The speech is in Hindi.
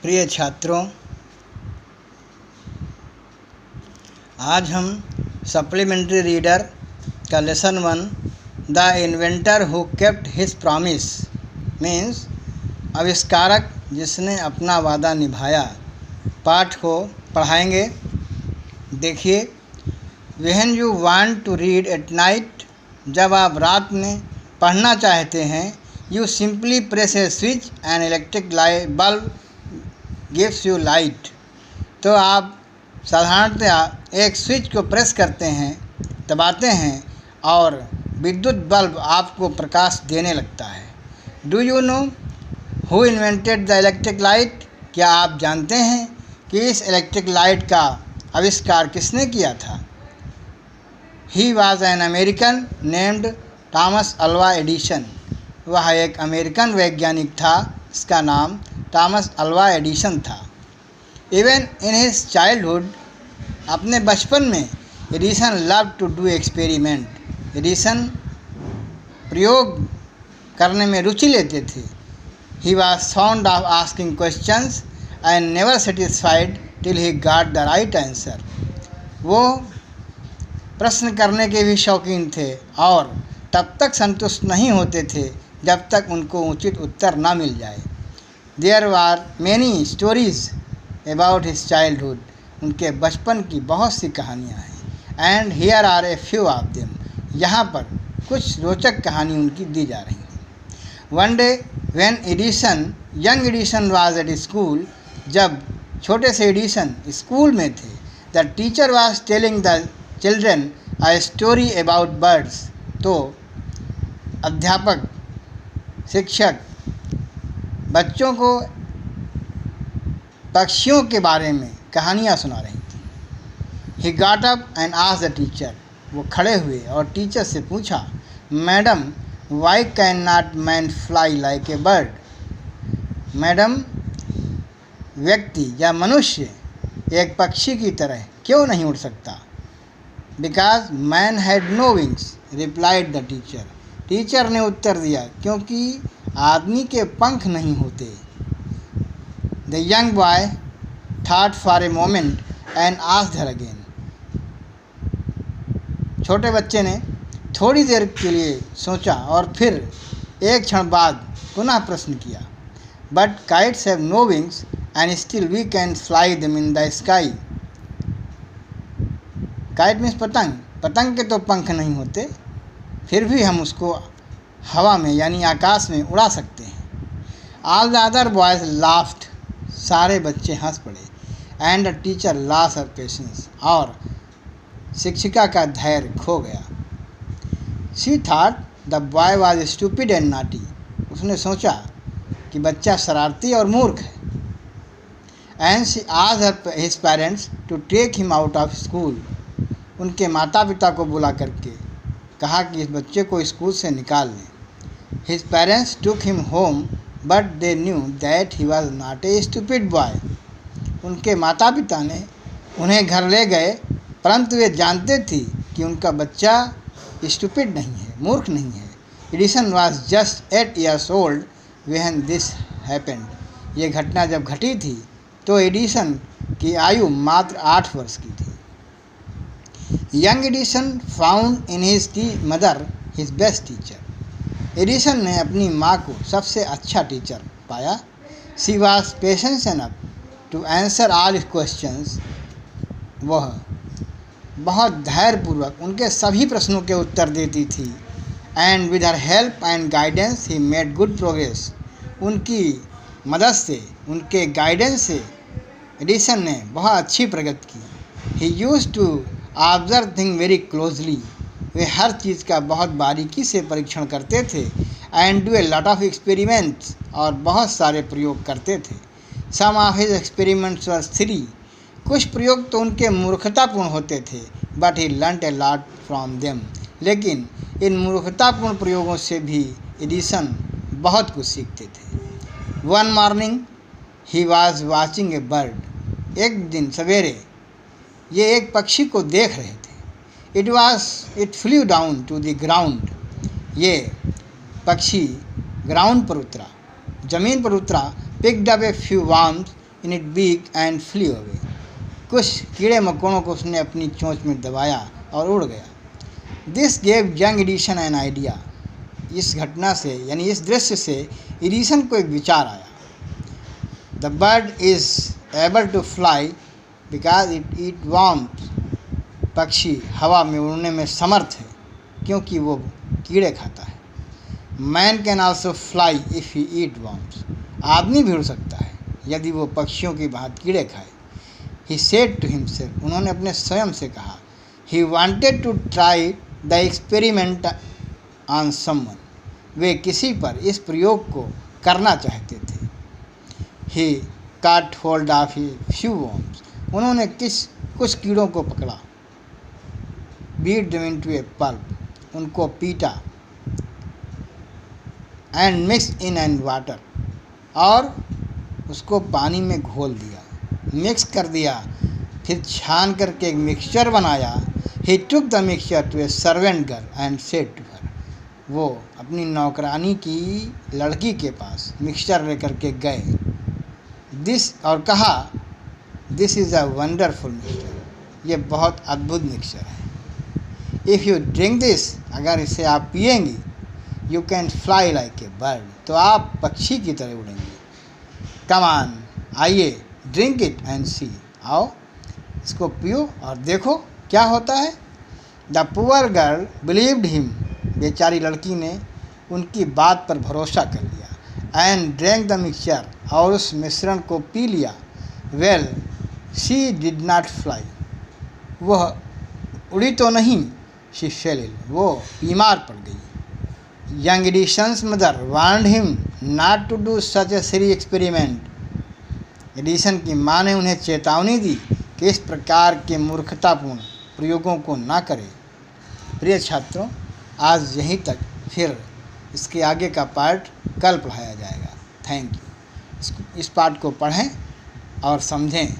प्रिय छात्रों, आज हम सप्लीमेंट्री रीडर का lesson 1 the inventor who kept his promise means आविष्कारक जिसने अपना वादा निभाया पाठ को पढ़ाएंगे। देखिए, when you want to read at night, जब आप रात में पढ़ना चाहते हैं, you simply press a switch and electric bulb gives you light. तो आप साधारणतः एक स्विच को प्रेस करते हैं, दबाते हैं और विद्युत बल्ब आपको प्रकाश देने लगता है। Do you know who invented the electric light? क्या आप जानते हैं कि इस इलेक्ट्रिक लाइट का आविष्कार किसने किया था? He was an American named Thomas Alva Edison. वह एक अमेरिकन वैज्ञानिक था, इसका नाम थॉमस अल्वा एडिसन था। इवन इन हिज चाइल्डहुड, अपने बचपन में Edison love to do experiment. Edison प्रयोग करने में रुचि लेते थे। He was fond of asking questions and never satisfied till he got the right answer. वो प्रश्न करने के भी शौकीन थे और तब तक संतुष्ट नहीं होते थे जब तक उनको उचित उत्तर ना मिल जाए। There are many stories about his childhood. उनके बचपन की बहुत सी कहानियाँ हैं। And here are a few of them. यहाँ पर कुछ रोचक कहानी उनकी दी जा रही हैं। One day when young Edison was at school, जब छोटे से एडिसन स्कूल में थे, the teacher was telling the children a story about birds. तो अध्यापक, शिक्षक बच्चों को पक्षियों के बारे में कहानियाँ सुना रही थी। He got up and asked the teacher. वो खड़े हुए और टीचर से पूछा, madam why can not man fly like a bird? Madam, व्यक्ति या मनुष्य एक पक्षी की तरह क्यों नहीं उड़ सकता? Because man had no wings, replied the teacher. Teacher ने उत्तर दिया, क्योंकि आदमी के पंख नहीं होते। The young boy thought for a moment and asked her again. छोटे बच्चे ने थोड़ी देर के लिए सोचा और फिर एक क्षण बाद पुनः प्रश्न किया, but kites have no wings and still we can fly them in the sky. Kite means पतंग। पतंग के तो पंख नहीं होते, फिर भी हम उसको हवा में यानी आकाश में उड़ा सकते हैं। All the other boys laughed. सारे बच्चे हंस पड़े। And the teacher lost her patience. और शिक्षिका का धैर्य खो गया। She thought the boy was stupid and naughty. उसने सोचा कि बच्चा शरारती और मूर्ख है। And she asked his parents to take him out of school. उनके माता पिता को बुला करके कहा कि इस बच्चे को स्कूल से निकाल लें। His parents took him home but they knew that he was not a stupid boy. उनके माता पिता ने उन्हें घर ले गए, परंतु वे जानते थे कि उनका बच्चा स्टूपिड नहीं है, मूर्ख नहीं है। Edison was just 8 years old when this happened. ये घटना जब घटी थी तो एडिसन की आयु मात्र 8 वर्ष की थी। Young Edison found in his mother his best teacher. एडिसन ने अपनी माँ को सबसे अच्छा टीचर पाया। She was patience enough to answer all his questions. वह बहुत धैर्यपूर्वक उनके सभी प्रश्नों के उत्तर देती थी। And with her help and guidance he made good progress. उनकी मदद से, उनके गाइडेंस से एडिसन ने बहुत अच्छी प्रगति की। He used to observe thing very closely. वे हर चीज़ का बहुत बारीकी से परीक्षण करते थे। And do a lot of experiments, और बहुत सारे प्रयोग करते थे। Some of his experiments were silly. कुछ प्रयोग तो उनके मूर्खतापूर्ण होते थे, but he learned a lot from them. लेकिन इन मूर्खतापूर्ण प्रयोगों से भी एडिसन बहुत कुछ सीखते थे। One morning he was watching A bird. एक दिन सवेरे ये एक पक्षी को देख रहे थे। It flew down to the ground. ये पक्षी ग्राउंड पर उतरा, ज़मीन पर उतरा। Picked up a few worms in it beak and flee away. कुछ कीड़े मकोड़ों को उसने अपनी चोंच में दबाया और उड़ गया। This gave young Edison an idea. इस घटना से यानी इस दृश्य से एडिसन को एक विचार आया। The bird is able to fly because it eat worms. पक्षी हवा में उड़ने में समर्थ है क्योंकि वो कीड़े खाता है। Man can also fly if he eat worms. आदमी भी उड़ सकता है यदि वो पक्षियों की भांति कीड़े खाए। He said to himself. उन्होंने अपने स्वयं से कहा। He wanted to try the experiment on someone. वे किसी पर इस प्रयोग को करना चाहते थे। ही काट hold of a few worms. उन्होंने कुछ कीड़ों को पकड़ा। बीट देम इनटू ए पल्प। उनको पीटा। And mix in and water. और उसको पानी में घोल दिया, मिक्स कर दिया, फिर छान करके एक मिक्सचर बनाया। He took the mixture to a servant girl and said to her. वो अपनी नौकरानी की लड़की के पास मिक्सचर लेकर के गए दिस और कहा, this is a wonderful mixture. ये बहुत अद्भुत मिक्सचर है। इफ़ यू ड्रिंक दिस, अगर इसे आप पिएंगी, you can fly like a bird. तो आप पक्षी की तरह उड़ेंगे। कम ऑन, आइए, ड्रिंक इट एंड सी। आओ, इसको पियो और देखो क्या होता है। The poor girl believed him. बेचारी लड़की ने उनकी बात पर भरोसा कर लिया। And drank the mixture. और उस मिश्रण को पी लिया। Well, she did not fly. वह उड़ी तो नहीं। She fell ill. वो बीमार पड़ गई। Young Edison's mother warned him not to do such a silly experiment. Edison की माँ ने उन्हें चेतावनी दी कि इस प्रकार के मूर्खतापूर्ण प्रयोगों को ना करें। प्रिय छात्रों, आज यहीं तक, फिर इसके आगे का पार्ट कल पढ़ाया जाएगा। Thank you. इस पार्ट को पढ़ें और समझें।